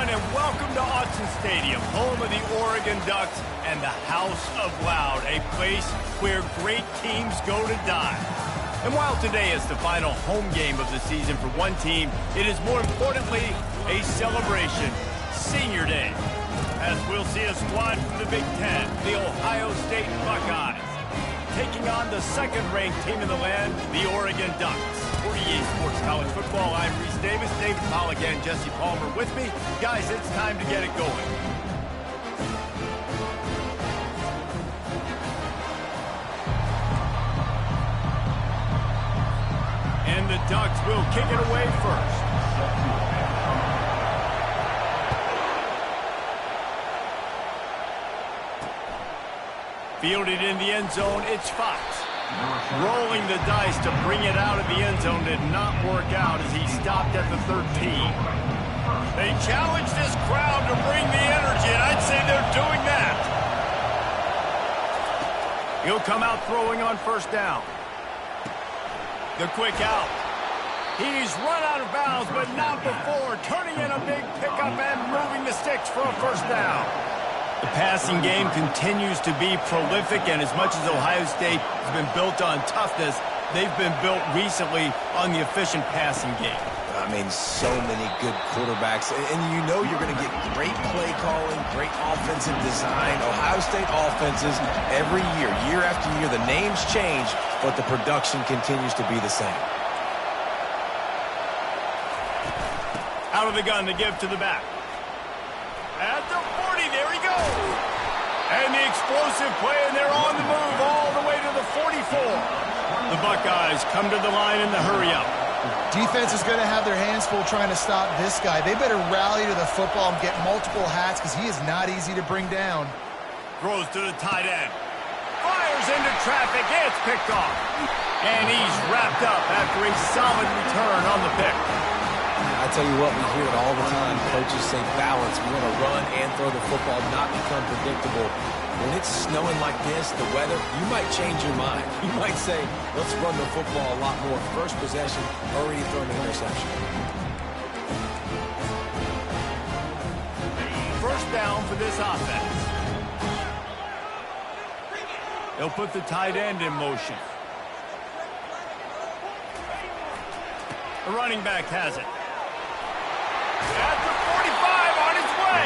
everyone, and welcome to Autzen Stadium, home of the Oregon Ducks and the House of Loud, a place where great teams go to die. And while today is the final home game of the season for one team, it is more importantly a celebration, Senior Day, as we'll see a squad from the Big Ten, the Ohio State Buckeyes, taking on the second-ranked team in the land, the Oregon Ducks. For EA Sports College Football, I'm Reese Davis, David Pollock, and Jesse Palmer with me. Guys, it's time to get it going. And the Ducks will kick it away first. Fielded in the end zone, it's Fox. Rolling the dice to bring it out of the end zone did not work out as he stopped at the 13. They challenge this crowd to bring the energy, and I'd say they're doing that. He'll come out throwing on first down. The quick out. He's run out of bounds, but not before turning in a big pickup and moving the sticks for a first down. The passing game continues to be prolific, and as much as Ohio State has been built on toughness, they've been built recently on the efficient passing game. I mean, so many good quarterbacks, and you know you're going to get great play calling, great offensive design. Ohio State offenses, every year, year after year, the names change, but the production continues to be the same. Out of the gun to give to the back. At the 40, there he goes. And the explosive play, and they're on the move all the way to the 44. The Buckeyes come to the line in the hurry-up. Defense is going to have their hands full trying to stop this guy. They better rally to the football and get multiple hats because he is not easy to bring down. Throws to the tight end. Fires into traffic. It's picked off. And he's wrapped up after a solid return on the pick. I tell you what, we hear it all the time. Coaches say balance. We want to run and throw the football, not become predictable. When it's snowing like this, the weather, you might change your mind. You might say, let's run the football a lot more. First possession, already thrown an interception. First down for this offense. They'll put the tight end in motion. The running back has it. At the 45, on its way.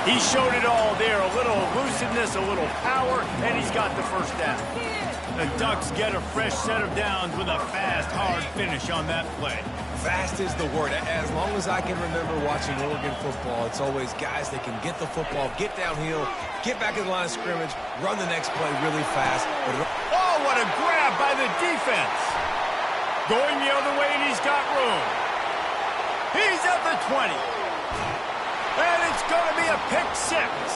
He showed it all there. A little elusiveness, a little power, and he's got the first down. The Ducks get a fresh set of downs with a fast, hard finish on that play. Fast is the word. As long as I can remember watching Oregon football, it's always guys that can get the football, get downhill, get back in the line of scrimmage, run the next play really fast. Oh, what a grab by the defense. Going the other way, and he's got room. He's at the 20. And it's going to be a pick six.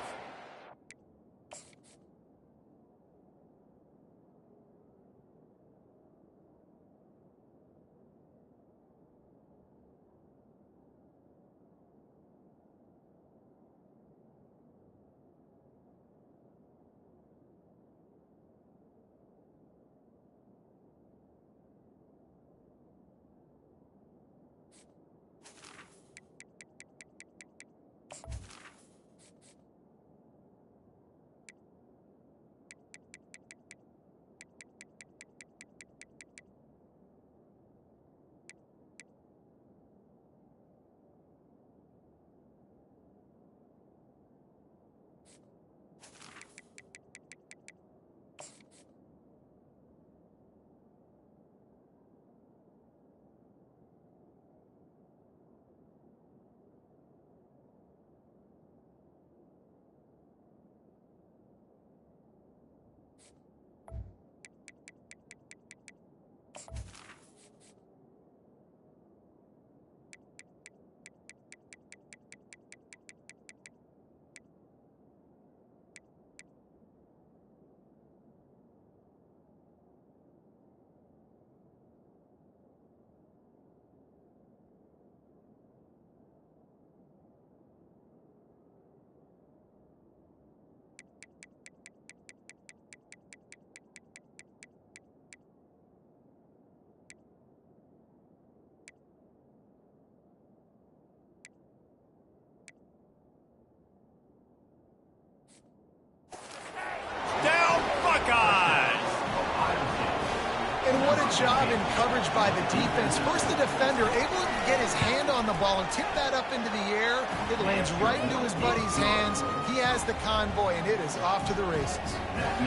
job in coverage by the defense. First, the defender able to get his hand on the ball and tip that up into the air. It lands right into his buddy's hands. He has the convoy, and it is off to the races.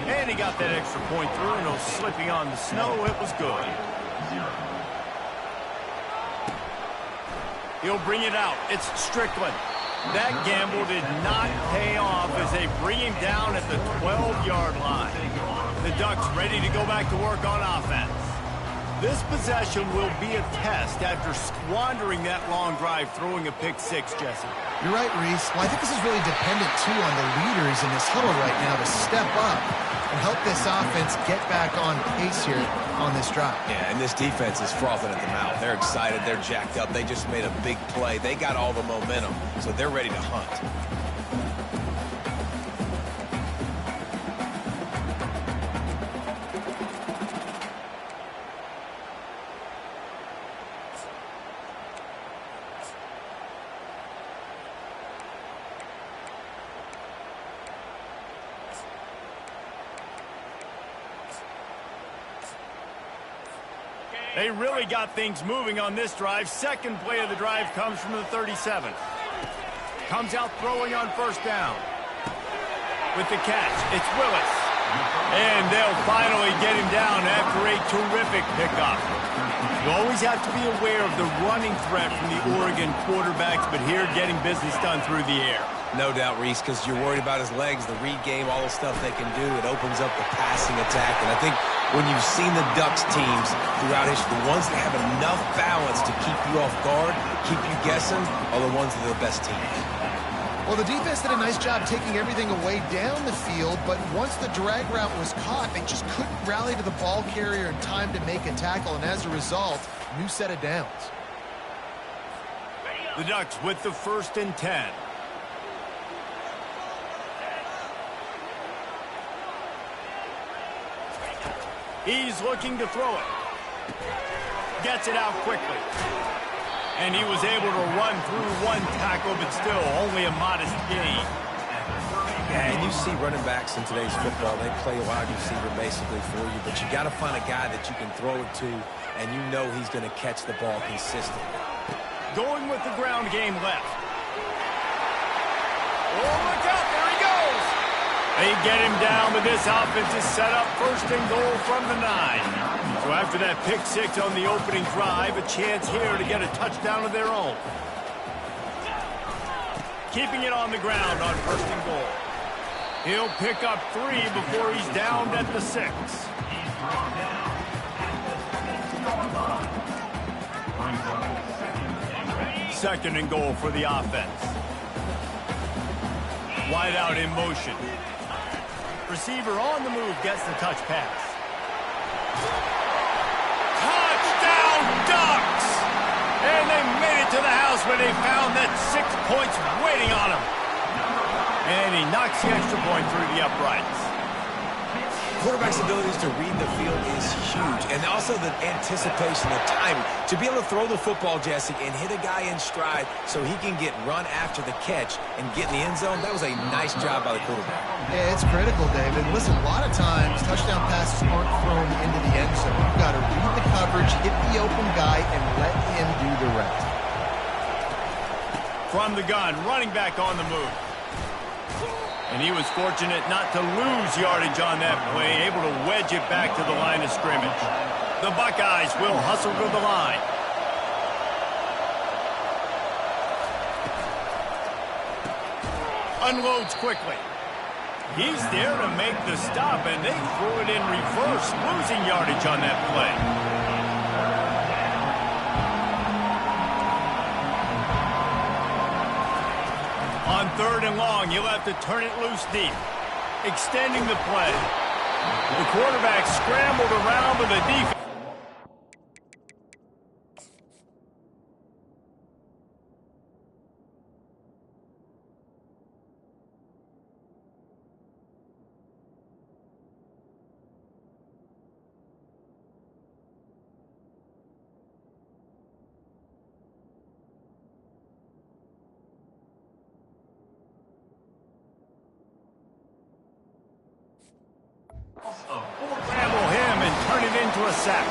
And he got that extra point through. No slipping on the snow. It was good. He'll bring it out. It's Strickland. That gamble did not pay off as they bring him down at the 12-yard line. The Ducks ready to go back to work on offense. This possession will be a test after squandering that long drive throwing a pick six, Jesse. You're right, Reese. Well, I think this is really dependent, too, on the leaders in this huddle right now to step up and help this offense get back on pace here on this drive. Yeah, and this defense is frothing at the mouth. They're excited. They're jacked up. They just made a big play. They got all the momentum, so they're ready to hunt. They really got things moving on this drive. Second play of the drive comes from the 37. Comes out throwing on first down. With the catch, it's Willis. And they'll finally get him down after a terrific pickup. You always have to be aware of the running threat from the Oregon quarterbacks, but here getting business done through the air. No doubt, Reese, because you're worried about his legs, the read game, all the stuff they can do. It opens up the passing attack. And I think when you've seen the Ducks teams throughout history, the ones that have enough balance to keep you off guard, keep you guessing, are the ones that are the best teams. Well, the defense did a nice job taking everything away down the field, but once the drag route was caught, they just couldn't rally to the ball carrier in time to make a tackle, and as a result, new set of downs. The Ducks with the 1st and 10. He's looking to throw it. Gets it out quickly. And he was able to run through one tackle, but still only a modest gain. Yeah, and you see running backs in today's football, they play a wide receiver basically for you, but you got to find a guy that you can throw it to, and you know he's going to catch the ball consistently. Going with the ground game left. Oh, look out, there he goes. They get him down, but this offense is set up 1st and goal from the 9. So after that pick six on the opening drive, a chance here to get a touchdown of their own. Keeping it on the ground on 1st and goal. He'll pick up 3 before he's downed at the 6. Second and goal for the offense. Wide out in motion. Receiver on the move gets the touch pass. Touchdown, Ducks! And they made it to the house where they found that 6 points waiting on them. And he knocks the extra point through the uprights. Quarterback's abilities to read the field is huge, and also the anticipation, the timing. To be able to throw the football, Jesse, and hit a guy in stride so he can get run after the catch and get in the end zone, that was a nice job by the quarterback. Yeah, it's critical, David. Listen, a lot of times touchdown passes aren't thrown into the end zone. You've got to read the coverage, hit the open guy, and let him do the rest. From the gun, running back on the move. And he was fortunate not to lose yardage on that play, able to wedge it back to the line of scrimmage. The Buckeyes will hustle to the line. Unloads quickly. He's there to make the stop, and they threw it in reverse, losing yardage on that play. On 3rd and long, he'll have to turn it loose deep, extending the play. The quarterback scrambled around with the defense. Scramble him and turn it into a sack.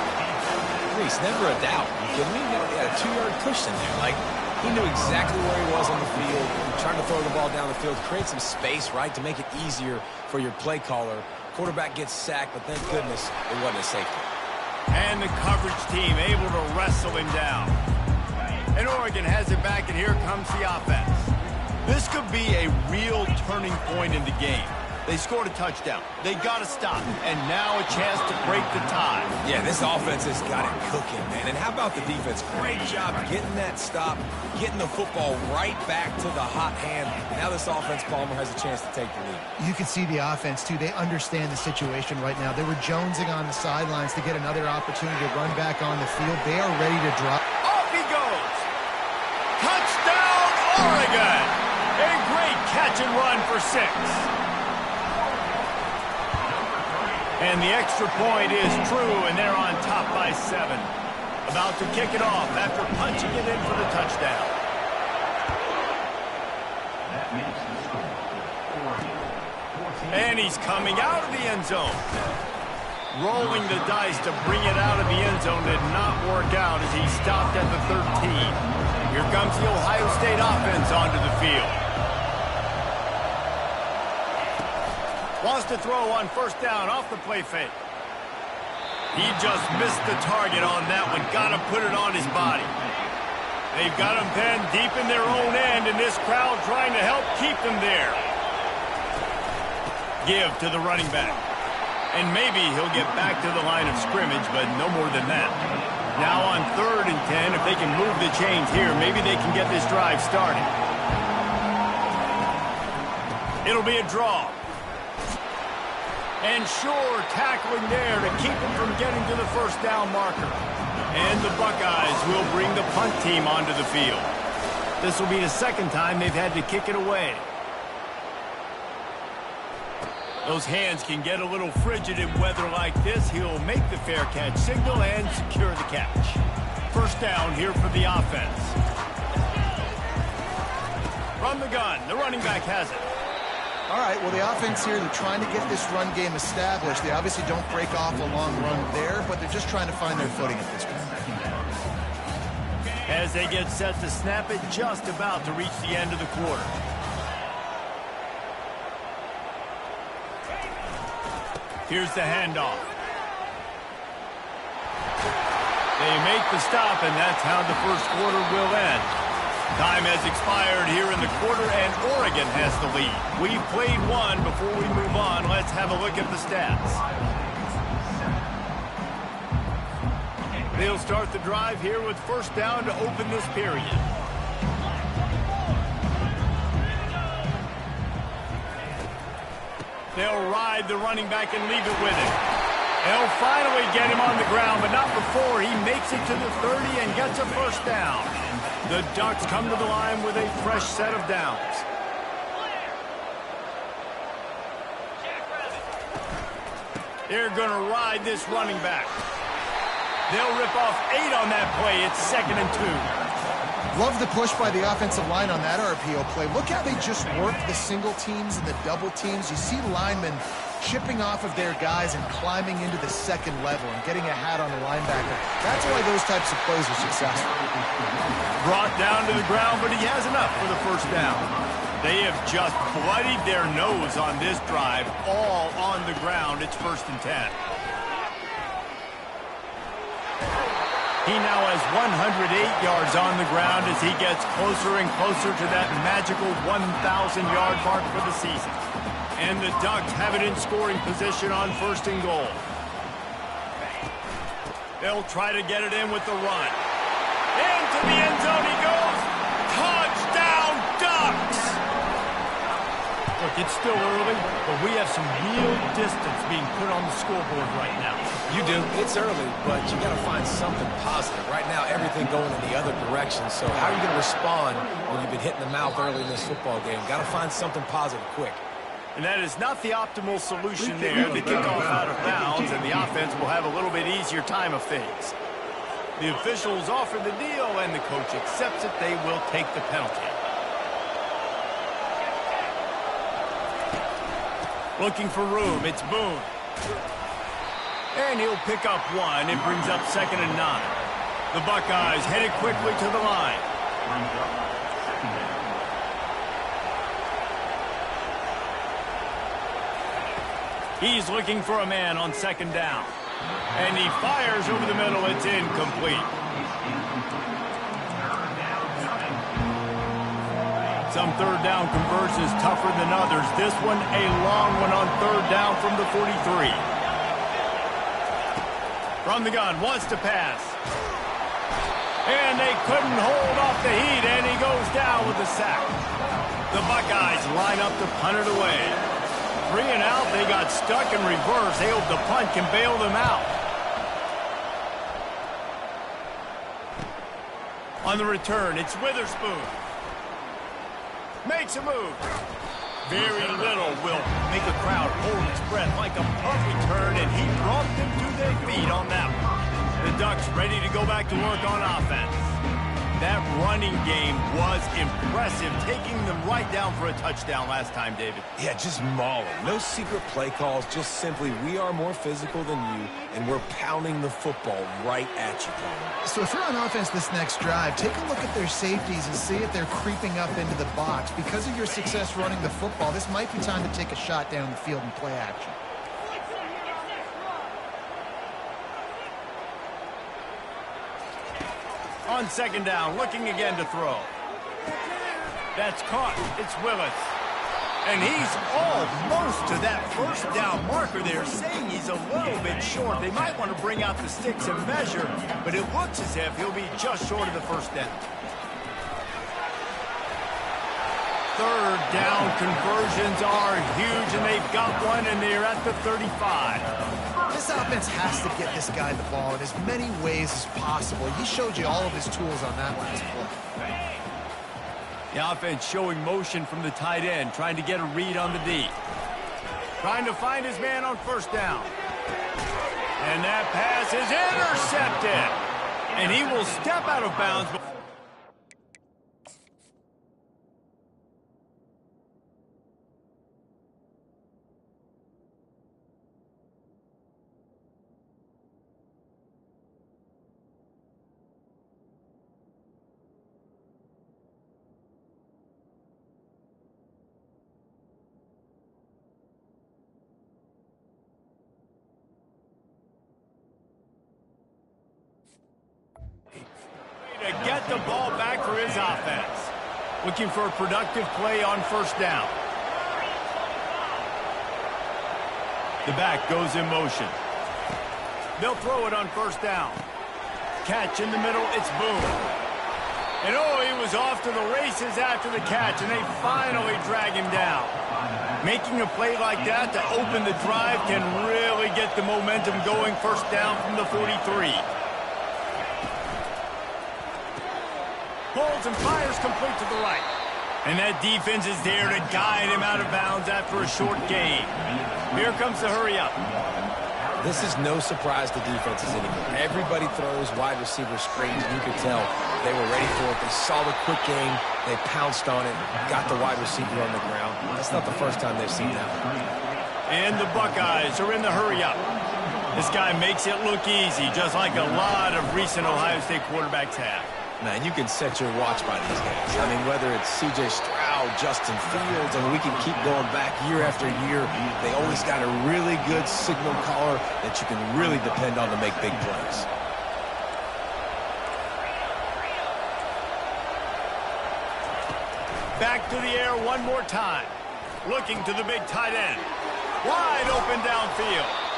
crease. Never a doubt. You kidding me? He had a 2-yard cushion there. Like, he knew exactly where he was on the field, trying to throw the ball down the field, create some space, right, to make it easier for your play caller. Quarterback gets sacked, but thank goodness it wasn't a safety. And the coverage team able to wrestle him down. And Oregon has it back, and here comes the offense. This could be a real turning point in the game. They scored a touchdown. They got to stop. And now a chance to break the tie. Yeah, this offense has got it cooking, man. And how about the defense? Great job getting that stop, getting the football right back to the hot hand. Now this offense, Palmer, has a chance to take the lead. You can see the offense, too. They understand the situation right now. They were jonesing on the sidelines to get another opportunity to run back on the field. They are ready to drop. Off he goes. Touchdown, Oregon. A great catch and run for 6. And the extra point is true, and they're on top by 7. About to kick it off after punching it in for the touchdown. And he's coming out of the end zone. Rolling the dice to bring it out of the end zone did not work out as he stopped at the 13. Here comes the Ohio State offense onto the field. Wants to throw on first down off the play fake. He just missed the target on that one. Got to put it on his body. They've got him pinned deep in their own end, and this crowd trying to help keep them there. Give to the running back. And maybe he'll get back to the line of scrimmage, but no more than that. Now on 3rd and 10, if they can move the chains here, maybe they can get this drive started. It'll be a draw. And sure, tackling there to keep him from getting to the first down marker. And the Buckeyes will bring the punt team onto the field. This will be the second time they've had to kick it away. Those hands can get a little frigid in weather like this. He'll make the fair catch signal and secure the catch. First down here for the offense. From the gun, the running back has it. All right, well, the offense here, they're trying to get this run game established. They obviously don't break off a long run there, but they're just trying to find their footing at this point. As they get set to snap it, just about to reach the end of the quarter. Here's the handoff. They make the stop, and that's how the first quarter will end. Time has expired here in the quarter, and Oregon has the lead. We've played one. Before we move on, let's have a look at the stats. They'll start the drive here with first down to open this period. They'll ride the running back and leave it with him. They'll finally get him on the ground, but not before he makes it to the 30 and gets a first down. The Ducks come to the line with a fresh set of downs. They're going to ride this running back. They'll rip off 8 on that play. It's 2nd and 2. Love the push by the offensive line on that RPO play. Look how they just work the single teams and the double teams. You see linemen chipping off of their guys and climbing into the second level and getting a hat on the linebacker. That's why those types of plays are successful. Brought down to the ground, but he has enough for the first down. They have just bloodied their nose on this drive, all on the ground. It's 1st and 10. He now has 108 yards on the ground as he gets closer and closer to that magical 1,000-yard mark for the season. And the Ducks have it in scoring position on 1st and goal. They'll try to get it in with the run. Into the end zone he goes. Touchdown, Ducks! Look, it's still early, but we have some real distance being put on the scoreboard right now. You do. It's early, but you got to find something positive. Right now, everything going in the other direction. So how are you going to respond when you've been hit in the mouth early in this football game? Got to find something positive quick. And that is not the optimal solution there. The kickoff out of bounds, and the offense will have a little bit easier time of things. The officials offer the deal, and the coach accepts it. They will take the penalty. Looking for room. It's Boone. And he'll pick up one. It brings up 2nd and 9. The Buckeyes headed quickly to the line. He's looking for a man on 2nd down. And he fires over the middle. It's incomplete. Some 3rd down conversions tougher than others. This one, a long one on 3rd down from the 43. From the gun, wants to pass. And they couldn't hold off the heat, and he goes down with a sack. The Buckeyes line up to punt it away. 3 and out, they got stuck in reverse. They hope the punt can bail them out. On the return, it's Witherspoon. Makes a move. Very little will make a crowd hold its breath like a punt return, and he brought them to their feet on that one. The Ducks ready to go back to work on offense. That running game was impressive, taking them right down for a touchdown last time, David. Yeah, just mauling. No secret play calls, just simply we are more physical than you, and we're pounding the football right at you, Tom. So if you're on offense this next drive, take a look at their safeties and see if they're creeping up into the box. Because of your success running the football, this might be time to take a shot down the field and play action. On 2nd down, looking again to throw. That's caught. It's Willis. And he's almost to that 1st down marker there, saying he's a little bit short. They might want to bring out the sticks and measure, but it looks as if he'll be just short of the 1st down. 3rd down conversions are huge, and they've got one, and they're at the 35. This offense has to get this guy the ball in as many ways as possible. He showed you all of his tools on that last play. The offense showing motion from the tight end, trying to get a read on the D. Trying to find his man on 1st down. And that pass is intercepted. And he will step out of bounds. To get the ball back for his offense. Looking for a productive play on 1st down. The back goes in motion. They'll throw it on 1st down. Catch in the middle, it's Boone. And oh, he was off to the races after the catch, and they finally drag him down. Making a play like that to open the drive can really get the momentum going. 1st down from the 43. Pulls and fires complete to the right. And that defense is there to guide him out of bounds after a short gain. Here comes the hurry up. This is no surprise to defenses anymore. Everybody throws wide receiver screens, and you could tell they were ready for it. They saw the quick game. They pounced on it, got the wide receiver on the ground. That's not the first time they've seen that. And the Buckeyes are in the hurry up. This guy makes it look easy, just like a lot of recent Ohio State quarterbacks have. Man, you can set your watch by these guys. I mean, whether it's C.J. Stroud, Justin Fields, I mean, we can keep going back year after year. They always got a really good signal caller that you can really depend on to make big plays. Back to the air one more time. Looking to the big tight end. Wide open downfield.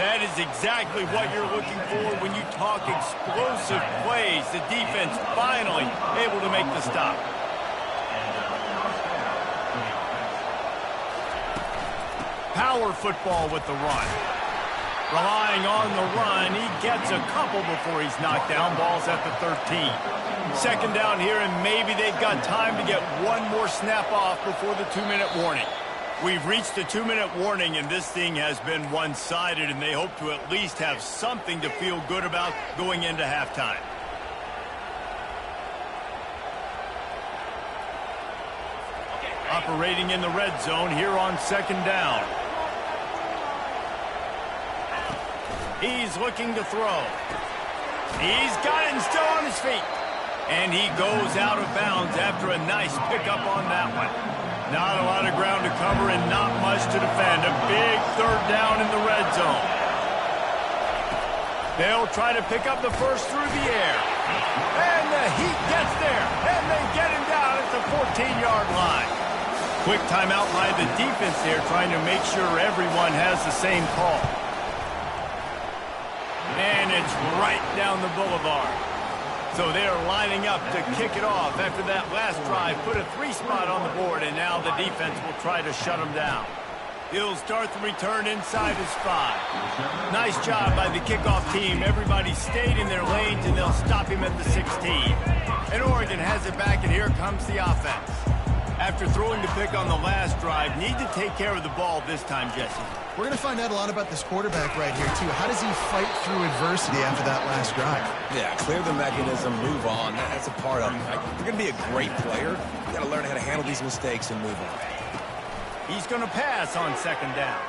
That is exactly what you're looking for when you talk explosive plays. The defense finally able to make the stop. Power football with the run. Relying on the run, he gets a couple before he's knocked down. Ball's at the 13. 2nd down here, and maybe they've got time to get one more snap off before the 2-minute warning. We've reached the 2-minute warning, and this thing has been one-sided, and they hope to at least have something to feel good about going into halftime. Operating in the red zone here on 2nd down. He's looking to throw. He's got it and still on his feet. And he goes out of bounds after a nice pickup on that one. Not a lot of ground to cover and not much to defend. A big third down in the red zone. They'll try to pick up the first through the air. And the Heat gets there. And they get him down at the 14-yard line. Quick timeout by the defense there, trying to make sure everyone has the same call. And it's right down the boulevard. So they're lining up to kick it off after that last drive. Put a 3-spot on the board, and now the defense will try to shut them down. He'll start the return inside his 5. Nice job by the kickoff team. Everybody stayed in their lanes, and they'll stop him at the 16. And Oregon has it back, and here comes the offense. After throwing the pick on the last drive, need to take care of the ball this time, Jesse. We're going to find out a lot about this quarterback right here, too. How does he fight through adversity after that last drive? Yeah, clear the mechanism, move on. That's a part of it. Like, if you're going to be a great player, you got to learn how to handle these mistakes and move on. He's going to pass on second down.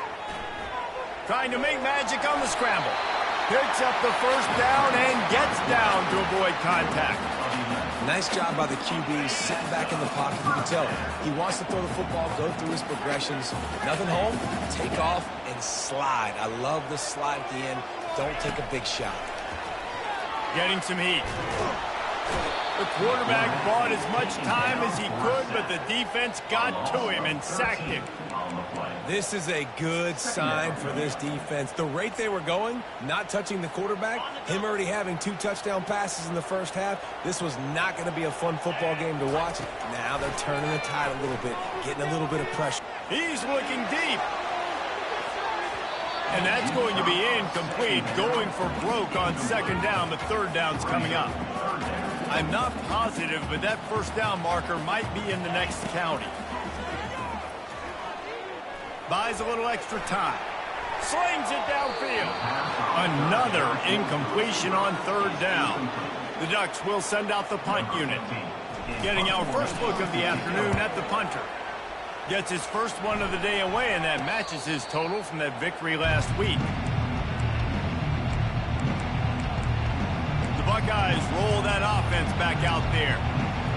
Trying to make magic on the scramble. Picks up the first down and gets down to avoid contact. Nice job by the QB, sitting back in the pocket. You can tell he wants to throw the football, go through his progressions. Nothing home, take off and slide. I love the slide at the end. Don't take a big shot. Getting some heat. The quarterback bought as much time as he could, but the defense got to him and sacked him. This is a good sign for this defense. The rate they were going, not touching the quarterback, him already having 2 touchdown passes in the first half, this was not going to be a fun football game to watch. Now they're turning the tide a little bit, getting a little bit of pressure. He's looking deep. And that's going to be incomplete, going for broke on second down, but third down's coming up. I'm not positive, but that first down marker might be in the next county. Buys a little extra time. Slings it downfield. Another incompletion on third down. The Ducks will send out the punt unit. Getting our first look of the afternoon at the punter. Gets his first one of the day away, and that matches his total from that victory last week. The Buckeyes roll that offense back out there.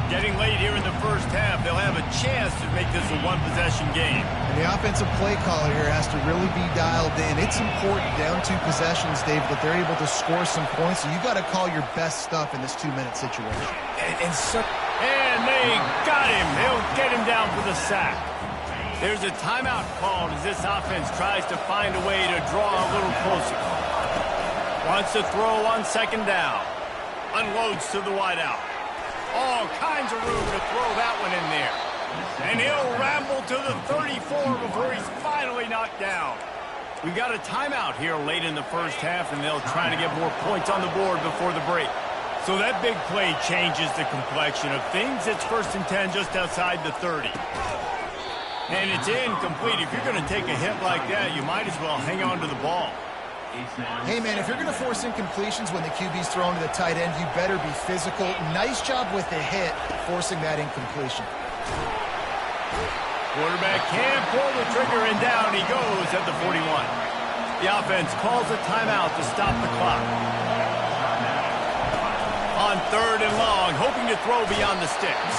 Getting late here in the first half, they'll have a chance to make this a one-possession game. And the offensive play caller here has to really be dialed in. It's important down 2 possessions, Dave, that they're able to score some points. So you got to call your best stuff in this 2-minute situation. And they got him. They'll get him down for the sack. There's a timeout called as this offense tries to find a way to draw a little closer. Wants to throw on second down. Unloads to the wideout. All kinds of room to throw that one in there. And he'll ramble to the 34 before he's finally knocked down. We've got a timeout here late in the first half, and they'll try to get more points on the board before the break. So that big play changes the complexion of things. It's 1st and 10 just outside the 30. And it's incomplete. If you're going to take a hit like that, you might as well hang on to the ball. Hey, man, if you're going to force incompletions when the QB's thrown to the tight end, you better be physical. Nice job with the hit, forcing that incompletion. Quarterback can't pull the trigger, and down he goes at the 41. The offense calls a timeout to stop the clock. On 3rd and long, hoping to throw beyond the sticks.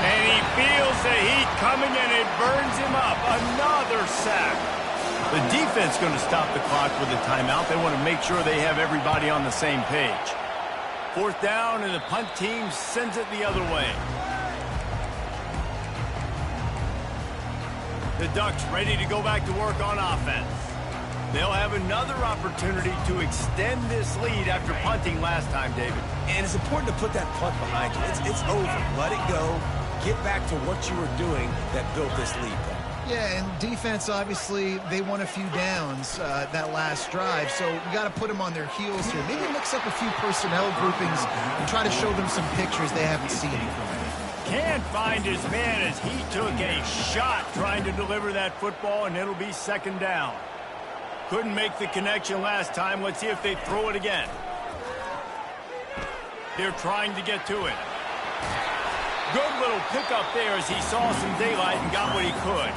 And he feels the heat coming, and it burns him up. Another sack. The defense going to stop the clock with a timeout. They want to make sure they have everybody on the same page. 4th down, and the punt team sends it the other way. The Ducks ready to go back to work on offense. They'll have another opportunity to extend this lead after punting last time, David. And it's important to put that punt behind you. It's over. Let it go. Get back to what you were doing that built this lead. Yeah, and defense, obviously, they won a few downs that last drive, so you got to put them on their heels here. Maybe mix up a few personnel groupings and try to show them some pictures they haven't seen. Can't find his man as he took a shot trying to deliver that football, and it'll be 2nd down. Couldn't make the connection last time. Let's see if they throw it again. They're trying to get to it. Good little pickup there as he saw some daylight and got what he could.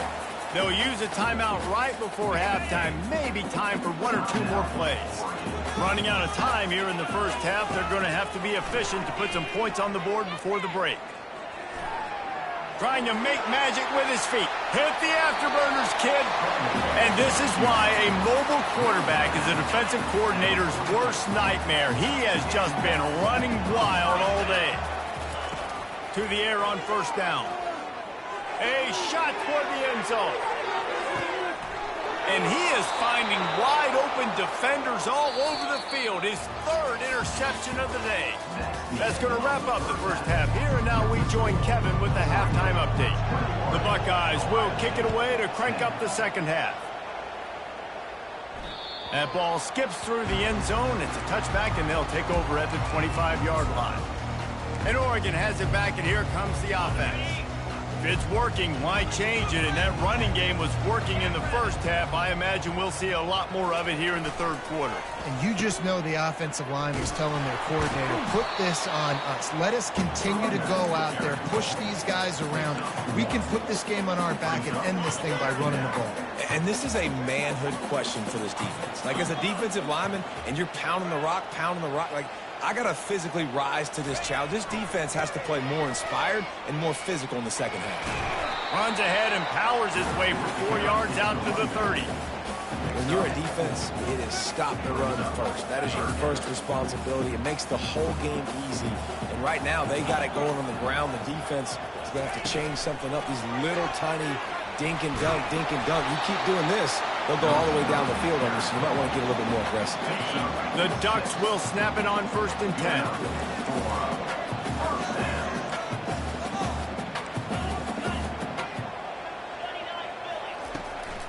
They'll use a timeout right before halftime, maybe time for 1 or 2 more plays. Running out of time here in the first half, they're going to have to be efficient to put some points on the board before the break. Trying to make magic with his feet. Hit the afterburners, kid. And this is why a mobile quarterback is a defensive coordinator's worst nightmare. He has just been running wild all day. To the air on first down. A shot toward the end zone. And he is finding wide-open defenders all over the field. His 3rd interception of the day. That's going to wrap up the first half here, and now we join Kevin with the halftime update. The Buckeyes will kick it away to crank up the second half. That ball skips through the end zone. It's a touchback, and they'll take over at the 25-yard line. And Oregon has it back, and here comes the offense. If it's working, why change it? And that running game was working in the first half. I imagine we'll see a lot more of it here in the third quarter. And you just know the offensive line was telling their coordinator, put this on us. Let us continue to go out there, push these guys around. We can put this game on our back and end this thing by running the ball. And this is a manhood question for this defense. Like, as a defensive lineman, and you're pounding the rock, like, I got to physically rise to this challenge. This defense has to play more inspired and more physical in the second half. Runs ahead and powers his way for 4 yards out to the 30. When you're a defense, it is stop the run first. That is your first responsibility. It makes the whole game easy. And right now, they got it going on the ground. The defense is going to have to change something up. These little tiny dink and dunk, dink and dunk. You keep doing this, they'll go all the way down the field on you, so you might want to get a little bit more aggressive. The Ducks will snap it on 1st and 10.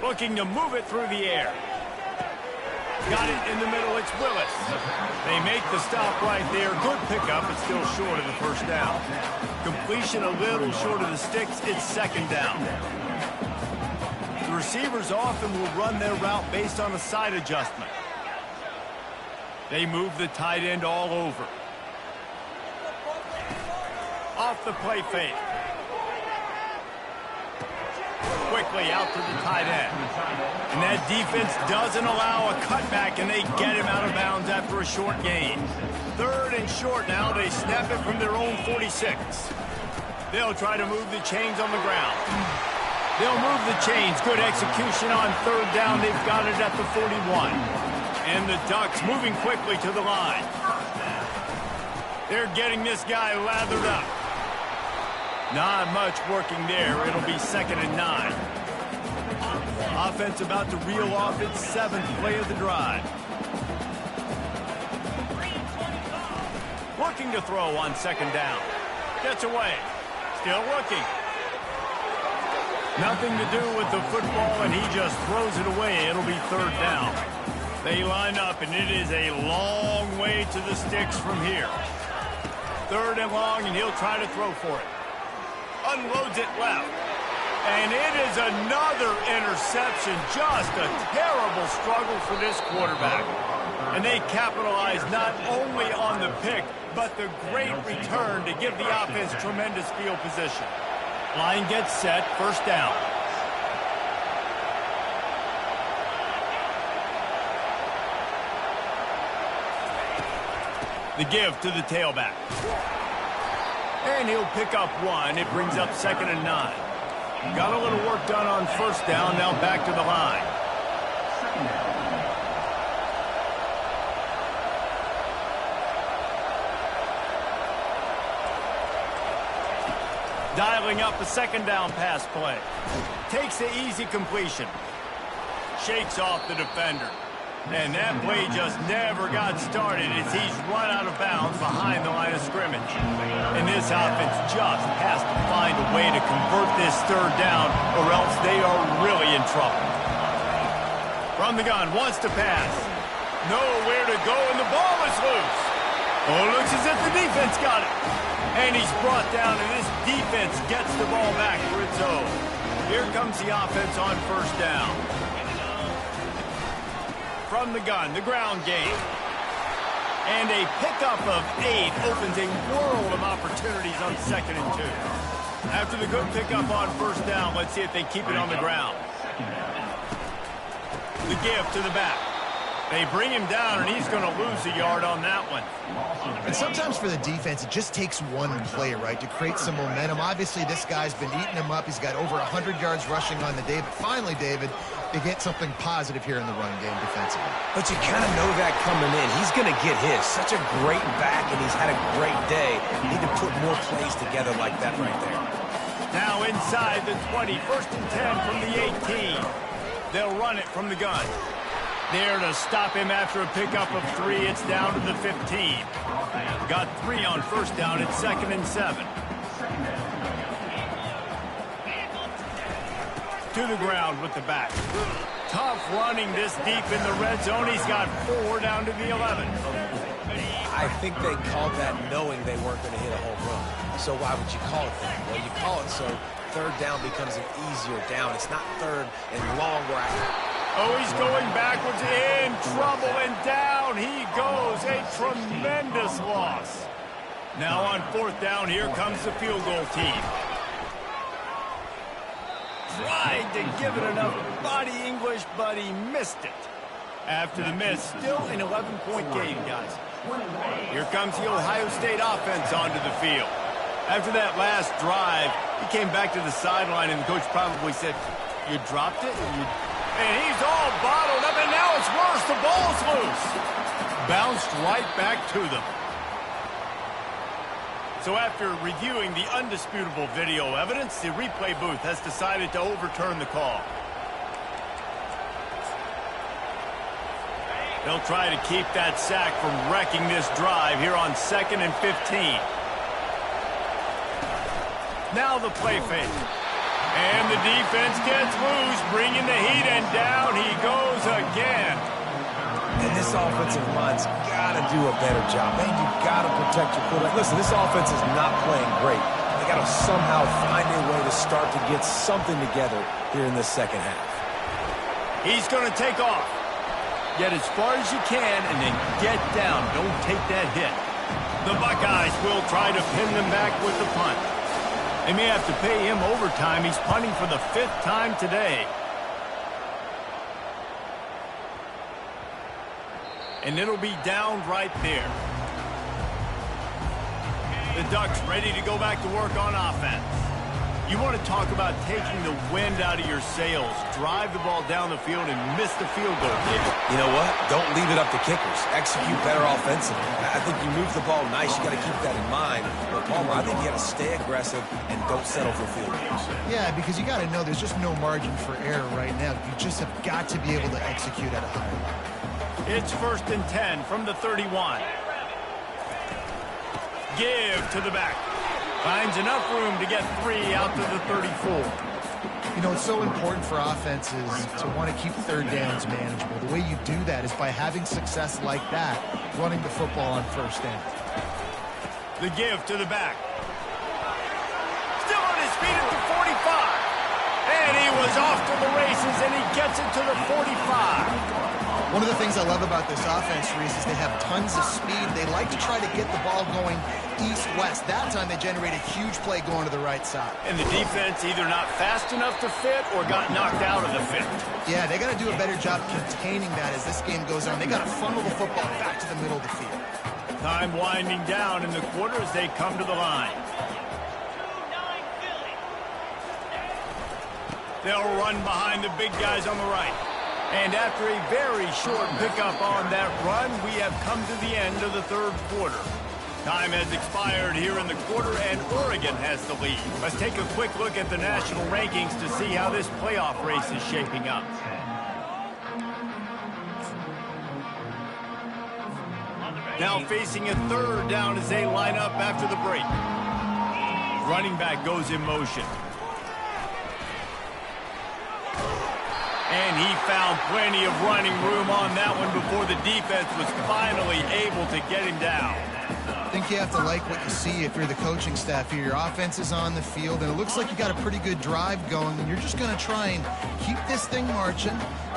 Looking to move it through the air. Got it in the middle, it's Willis. They make the stop right there. Good pickup, but still short of the first down. Completion a little short of the sticks, it's 2nd down. The receivers often will run their route based on a side adjustment. They move the tight end all over. Off the play fake. Quickly out to the tight end. And that defense doesn't allow a cutback, and they get him out of bounds after a short gain. 3rd and short now. They snap it from their own 46. They'll try to move the chains on the ground. They'll move the chains. Good execution on 3rd down. They've got it at the 41. And the Ducks moving quickly to the line. They're getting this guy lathered up. Not much working there. It'll be 2nd and 9. Offense about to reel off its 7th play of the drive. Looking to throw on 2nd down. Gets away. Still looking. Nothing to do with the football, and he just throws it away. It'll be 3rd down. They line up, and it is a long way to the sticks from here. 3rd and long, and he'll try to throw for it. Unloads it left. And it is another interception. Just a terrible struggle for this quarterback. And they capitalize not only on the pick, but the great return to give the offense tremendous field position. Line gets set, 1st down. The give to the tailback. And he'll pick up 1. It brings up 2nd and 9. Got a little work done on 1st down. Now back to the line. Dialing up a 2nd down pass play. Takes the easy completion. Shakes off the defender. And that play just never got started as he's run out of bounds behind the line of scrimmage. And this offense just has to find a way to convert this 3rd down, or else they are really in trouble. From the gun, wants to pass. Nowhere to go, and the ball is loose. Oh, it looks as if the defense got it. And he's brought down, and this defense gets the ball back for its own. Here comes the offense on 1st down. From the gun, the ground game. And a pickup of 8 opens a world of opportunities on 2nd and 2. After the good pickup on 1st down, let's see if they keep it on the ground. The give to the back. They bring him down, and he's going to lose a yard on that one. And sometimes for the defense, it just takes one play, right, to create some momentum. Obviously, this guy's been eating him up. He's got over 100 yards rushing on the day. But finally, David, they get something positive here in the run game defensively. But you kind of know that coming in. He's going to get his. Such a great back, and he's had a great day. Need to put more plays together like that right there. Now inside the 20, 1st and 10 from the 18. They'll run it from the gun. There to stop him after a pickup of 3. It's down to the 15. Got 3 on 1st down. It's 2nd and 7. To the ground with the back. Tough running this deep in the red zone. He's got 4 down to the 11. I think they called that knowing they weren't going to hit a home run. So why would you call it that? Well, you call it so 3rd down becomes an easier down. It's not 3rd and long where Oh, he's going backwards, in trouble, and down he goes. A tremendous loss. Now on 4th down, here comes the field goal team. Tried to give it enough body English, but he missed it. After the miss, still an 11-point game, guys. Here comes the Ohio State offense onto the field. After that last drive, he came back to the sideline, and the coach probably said, "You dropped it?" And he's all bottled up, and now it's worse. The ball's loose. Bounced right back to them. So after reviewing the undisputable video evidence, the replay booth has decided to overturn the call. They'll try to keep that sack from wrecking this drive here on 2nd and 15. Now the play fake. And the defense gets loose, bringing the heat, and down he goes again. And this offensive line's got to do a better job. Man, you got to protect your quarterback. Listen, this offense is not playing great. They got to somehow find a way to start to get something together here in this second half. He's going to take off. Get as far as you can, and then get down. Don't take that hit. The Buckeyes will try to pin them back with the punt. They may have to pay him overtime. He's punting for the 5th time today. And it'll be down right there. The Ducks ready to go back to work on offense. You want to talk about taking the wind out of your sails. Drive the ball down the field and miss the field goal, David. You know what? Don't leave it up to kickers. Execute better offensively. I think you move the ball nice. You got to keep that in mind. But Palmer, I think you got to stay aggressive and don't settle for field goals. Yeah, because you got to know there's just no margin for error right now. You just have got to be able to execute at a higher level. It's 1st and 10 from the 31. Give to the back. Finds enough room to get 3 out to the 34. You know, it's so important for offenses to want to keep 3rd downs manageable. The way you do that is by having success like that, running the football on 1st down. The give to the back. Still on his feet at the 45. And he was off to the races, and he gets it to the 45. One of the things I love about this offense, Reese, is they have tons of speed. They like to try to get the ball going east-west. That time they generate a huge play going to the right side. And the defense either not fast enough to fit or got knocked out of the fit. Yeah, they got to do a better job containing that as this game goes on. They got to funnel the football back to the middle of the field. Time winding down in the quarter as they come to the line. They'll run behind the big guys on the right. And after a very short pickup on that run, we have come to the end of the 3rd quarter. Time has expired here in the quarter, and Oregon has the lead. Let's take a quick look at the national rankings to see how this playoff race is shaping up. Now facing a 3rd down as they line up after the break. Running back goes in motion. And he found plenty of running room on that one before the defense was finally able to get him down. I think you have to like what you see if you're the coaching staff here. Your offense is on the field, and it looks like you got a pretty good drive going, and you're just going to try and keep this thing marching,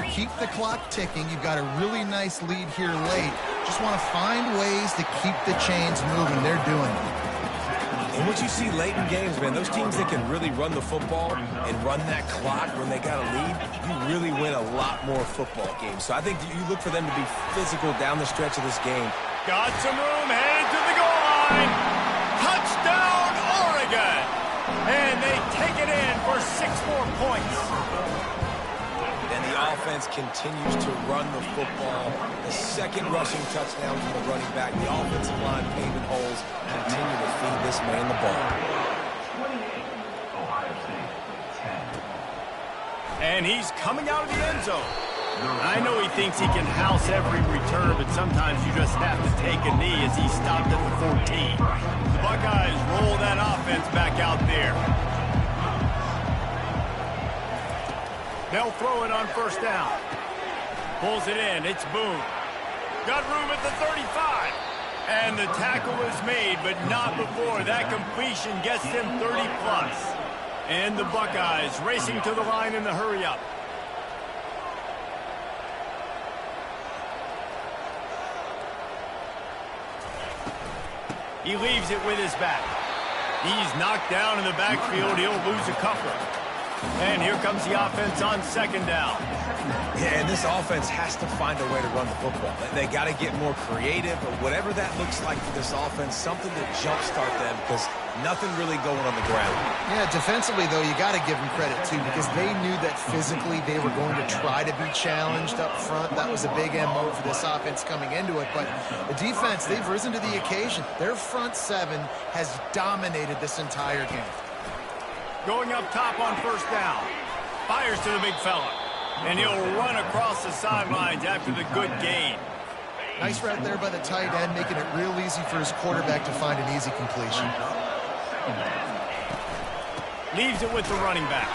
keep the clock ticking. You've got a really nice lead here late. Just want to find ways to keep the chains moving. They're doing it. And what you see late in games, man, those teams that can really run the football and run that clock when they got a lead, you really win a lot more football games. So I think you look for them to be physical down the stretch of this game. Got some room, headed to the goal line. Touchdown, Oregon. And they take it in for 6 more points. And the offense continues to run the football. The second rushing touchdown from the running back. The offensive line paving holes. Continue to feed this man the ball. And he's coming out of the end zone. I know he thinks he can house every return, but sometimes you just have to take a knee as he stopped at the 14. The Buckeyes roll that offense back out there. They'll throw it on first down. Pulls it in. It's Boone. Got room at the 35. And the tackle is made, but not before that completion gets them 30+. And the Buckeyes racing to the line in the hurry-up. He leaves it with his back. He's knocked down in the backfield. He'll lose a couple. And here comes the offense on second down. Yeah, and this offense has to find a way to run the football. They got to get more creative, but whatever that looks like for this offense, something to jumpstart them because nothing really going on the ground. Yeah, defensively, though, you got to give them credit, too, because they knew that physically they were going to try to be challenged up front. That was a big MO for this offense coming into it. But the defense, they've risen to the occasion. Their front seven has dominated this entire game. Going up top on first down. Fires to the big fella. And he'll run across the sidelines after the good gain. Nice route there by the tight end, making it real easy for his quarterback to find an easy completion. Leaves it with the running back.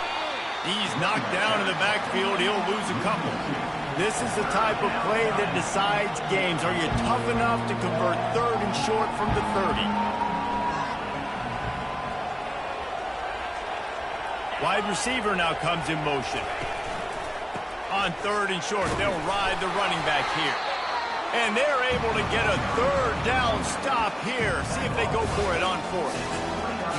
He's knocked down in the backfield. He'll lose a couple. This is the type of play that decides games. Are you tough enough to convert third and short from the 30? Wide receiver now comes in motion. On third and short, they'll ride the running back here. And they're able to get a third down stop here. See if they go for it on fourth.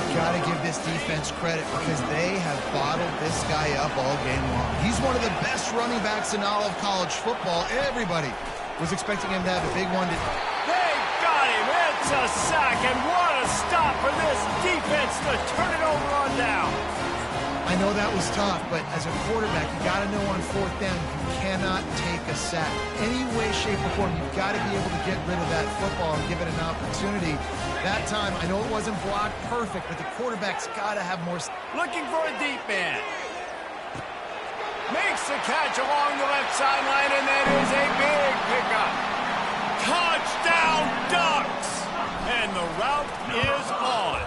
You got to give this defense credit because they have bottled this guy up all game long. He's one of the best running backs in all of college football. Everybody was expecting him to have a big one. They got him. It's a sack. And what a stop for this defense to turn it over on down. I know that was tough, but as a quarterback, you got to know on fourth down, you cannot take a sack. Any way, shape, or form, you've got to be able to get rid of that football and give it an opportunity. That time, I know it wasn't blocked perfect, but the quarterback's got to have more. Looking for a deep man. Makes the catch along the left sideline, and that is a big pickup. Touchdown, Ducks! And the route is on.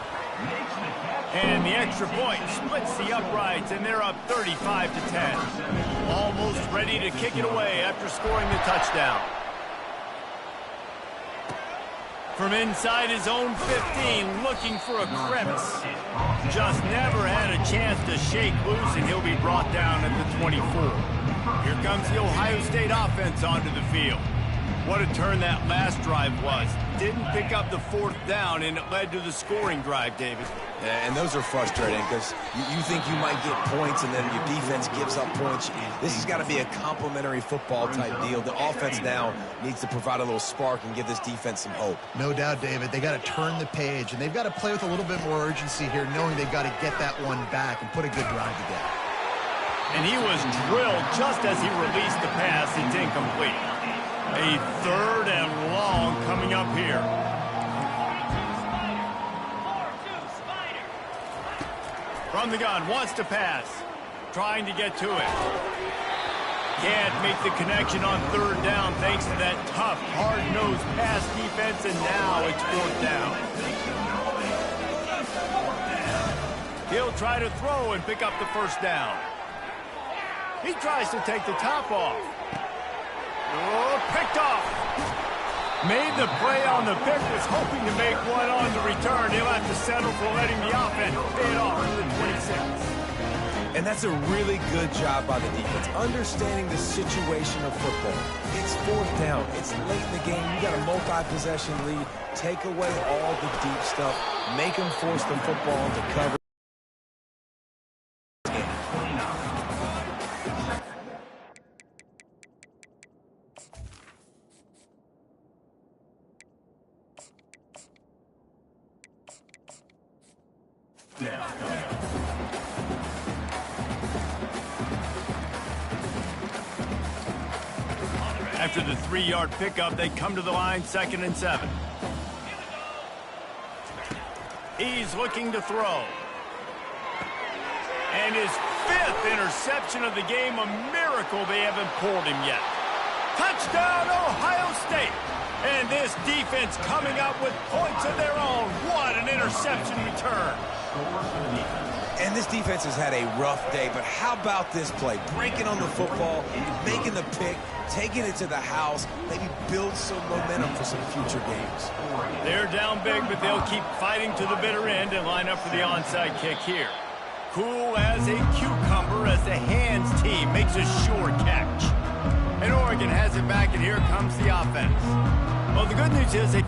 And the extra point splits the uprights, and they're up 35-10. Almost ready to kick it away after scoring the touchdown. From inside his own 15, looking for a crevice. Just never had a chance to shake loose, and he'll be brought down at the 24. Here comes the Ohio State offense onto the field. What a turn that last drive was. Didn't pick up the fourth down, and it led to the scoring drive, David. Yeah, and those are frustrating because you think you might get points and then your defense gives up points. This has got to be a complimentary football type deal. The offense now needs to provide a little spark and give this defense some hope. No doubt, David. They got to turn the page, and they've got to play with a little bit more urgency here, knowing they've got to get that one back and put a good drive together. And he was drilled just as he released the pass. It's incomplete. A third and long coming up here. From the gun, wants to pass. Trying to get to it. Can't make the connection on third down thanks to that tough, hard-nosed pass defense, and now it's fourth down. He'll try to throw and pick up the first down. He tries to take the top off. Oh, picked off. Made the play on the pick, was hoping to make one on the return. He'll have to settle for letting the offense pay it off to the 26. And that's a really good job by the defense, understanding the situation of football. It's fourth down. It's late in the game. You got a multi-possession lead. Take away all the deep stuff. Make them force the football into cover. After the 3-yard pickup, they come to the line, 2nd and 7. He's looking to throw. And his 5th interception of the game, a miracle they haven't pulled him yet. Touchdown, Ohio State. And this defense coming up with points of their own. What an interception return. And this defense has had a rough day, but how about this play? Breaking on the football, making the pick, taking it to the house, maybe build some momentum for some future games. They're down big, but they'll keep fighting to the bitter end and line up for the onside kick here. Cool as a cucumber as the hands team makes a sure catch. And Oregon has it back, and here comes the offense. Well, the good news is they...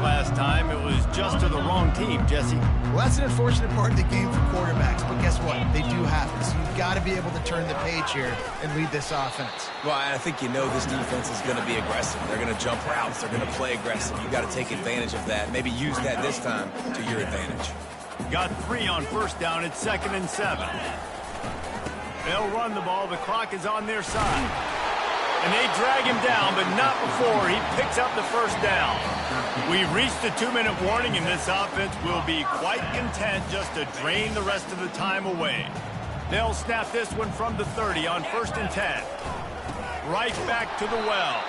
Last time, it was just to the wrong team, Jesse. Well, that's an unfortunate part of the game for quarterbacks, but guess what? They do happen, so you've got to be able to turn the page here and lead this offense. Well, I think you know this defense is going to be aggressive. They're going to jump routes. They're going to play aggressive. You've got to take advantage of that. Maybe use that this time to your advantage. Got 3 on 1st down. It's 2nd and 7. They'll run the ball. The clock is on their side. And they drag him down, but not before he picks up the 1st down. We've reached the 2-minute warning, and this offense will be quite content just to drain the rest of the time away. They'll snap this one from the 30 on 1st and 10. Right back to the well.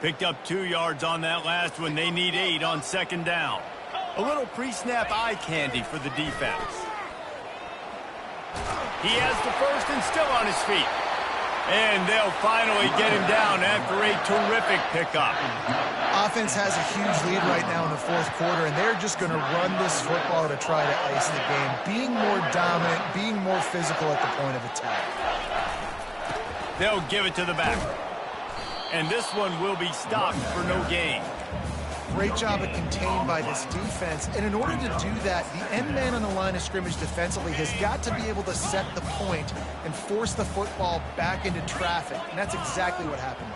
Picked up 2 yards on that last one. They need 8 on 2nd down. A little pre-snap eye candy for the defense. He has the 1st and still on his feet. And they'll finally get him down after a terrific pickup. Offense has a huge lead right now in the 4th quarter, and they're just going to run this football to try to ice the game. Being more dominant, being more physical at the point of attack. They'll give it to the back. And this one will be stopped for no gain. Great job of contained by this defense. And in order to do that, the end man on the line of scrimmage defensively has got to be able to set the point and force the football back into traffic. And that's exactly what happened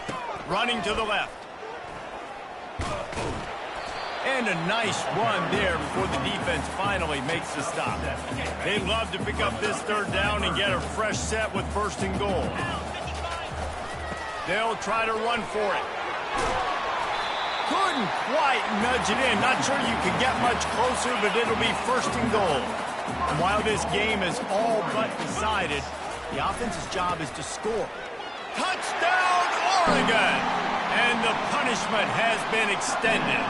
there. Running to the left. And a nice run there before the defense finally makes the stop. They'd love to pick up this 3rd down and get a fresh set with 1st and goal. They'll try to run for it. Couldn't quite nudge it in. Not sure you could get much closer, but it'll be 1st and goal. And while this game is all but decided, the offense's job is to score. Touchdown, Oregon! And the punishment has been extended.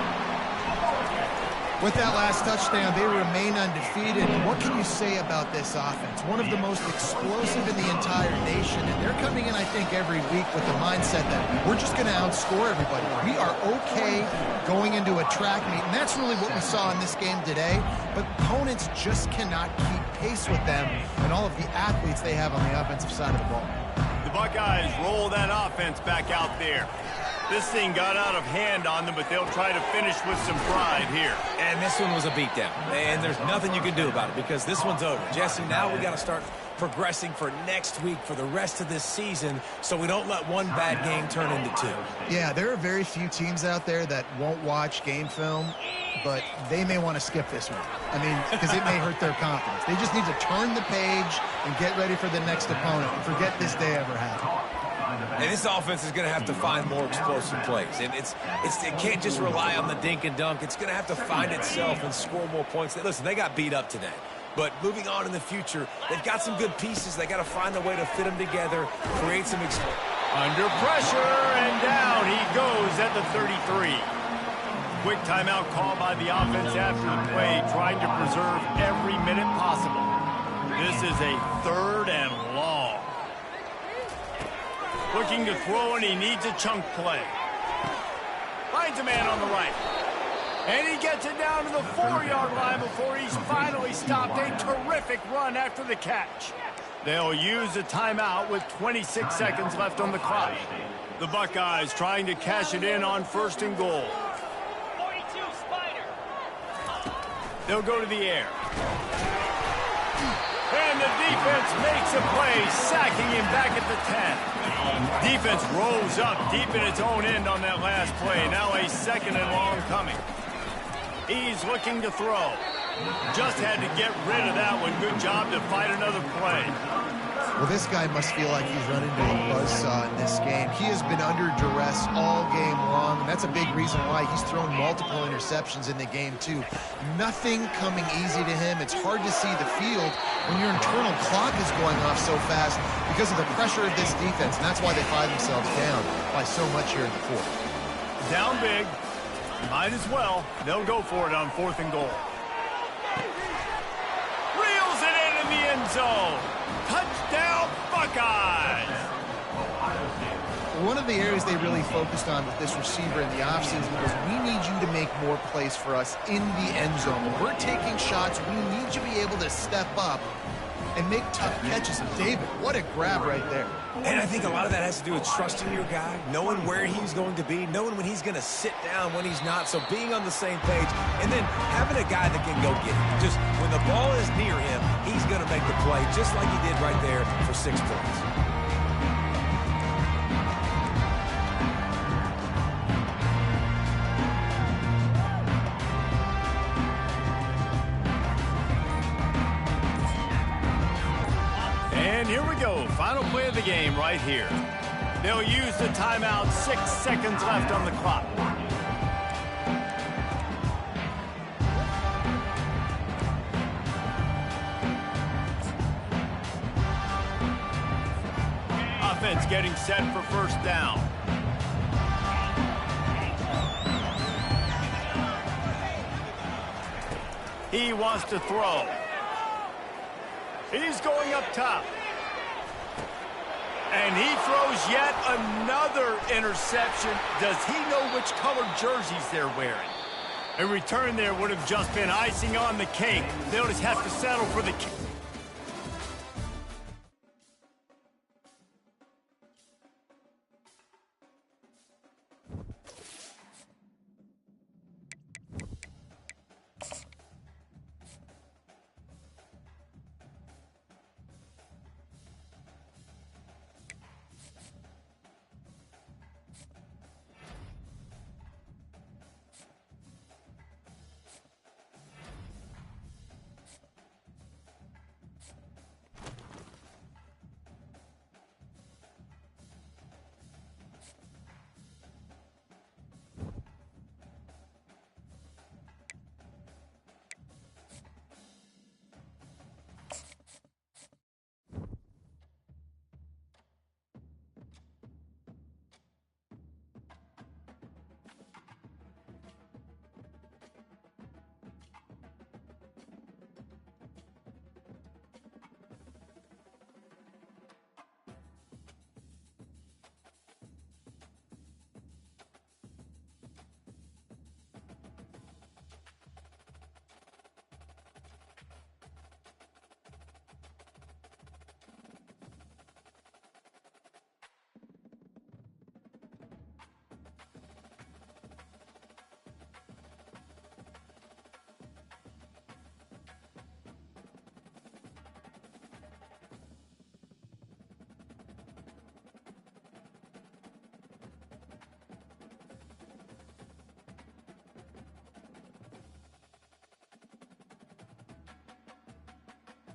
With that last touchdown, they remain undefeated. What can you say about this offense? One of the most explosive in the entire nation, and they're coming in, I think, every week with the mindset that we're just going to outscore everybody. We are okay going into a track meet, and that's really what we saw in this game today. But opponents just cannot keep pace with them and all of the athletes they have on the offensive side of the ball. The Buckeyes roll that offense back out there. This thing got out of hand on them, but they'll try to finish with some pride here. And this one was a beatdown. And there's nothing you can do about it because this one's over. Jesse, now we got to start progressing for next week for the rest of this season so we don't let one bad game turn into 2. Yeah, there are very few teams out there that won't watch game film, but they may want to skip this one. I mean, because it may hurt their confidence. They just need to turn the page and get ready for the next opponent and forget this day ever happened. And this offense is going to have to find more explosive plays. And it can't just rely on the dink and dunk. It's going to have to find itself and score more points. Listen, they got beat up today. But moving on in the future, they've got some good pieces. They got to find a way to fit them together, create some under pressure, and down he goes at the 33. Quick timeout call by the offense after the play, trying to preserve every minute possible. This is a 3rd and long. Looking to throw, and he needs a chunk play. Finds a man on the right. And he gets it down to the 4-yard line before he's finally stopped. A terrific run after the catch. They'll use a timeout with 26 seconds left on the clock. The Buckeyes trying to cash it in on 1st and goal. They'll go to the air. And the defense makes a play, sacking him back at the 10. Defense rolls up deep in its own end on that last play. Now a 2nd and long coming. He's looking to throw. Just had to get rid of that one. Good job to fight another play. Well, this guy must feel like he's run into a buzzsaw in this game. He has been under duress all game long, and that's a big reason why he's thrown multiple interceptions in the game, too. Nothing coming easy to him. It's hard to see the field when your internal clock is going off so fast because of the pressure of this defense, and that's why they find themselves down by so much here in the fourth. Down big. Might as well. They'll go for it on 4th and goal. Reels it in the end zone. Touchdown, Buckeyes! One of the areas they really focused on with this receiver in the offseason was we need you to make more plays for us in the end zone. When we're taking shots, we need you to be able to step up and make tough catches. David, what a grab right there. And I think a lot of that has to do with trusting your guy, knowing where he's going to be, knowing when he's going to sit down, when he's not. So being on the same page, and then having a guy that can go get it. Just when the ball is near him, he's going to make the play, just like he did right there for 6 points. Here we go. Final play of the game right here. They'll use the timeout. 6 seconds left on the clock. Offense getting set for 1st down. He wants to throw. He's going up top. And he throws yet another interception. Does he know which colored jerseys they're wearing? A return there would have just been icing on the cake. They'll just have to settle for the kick.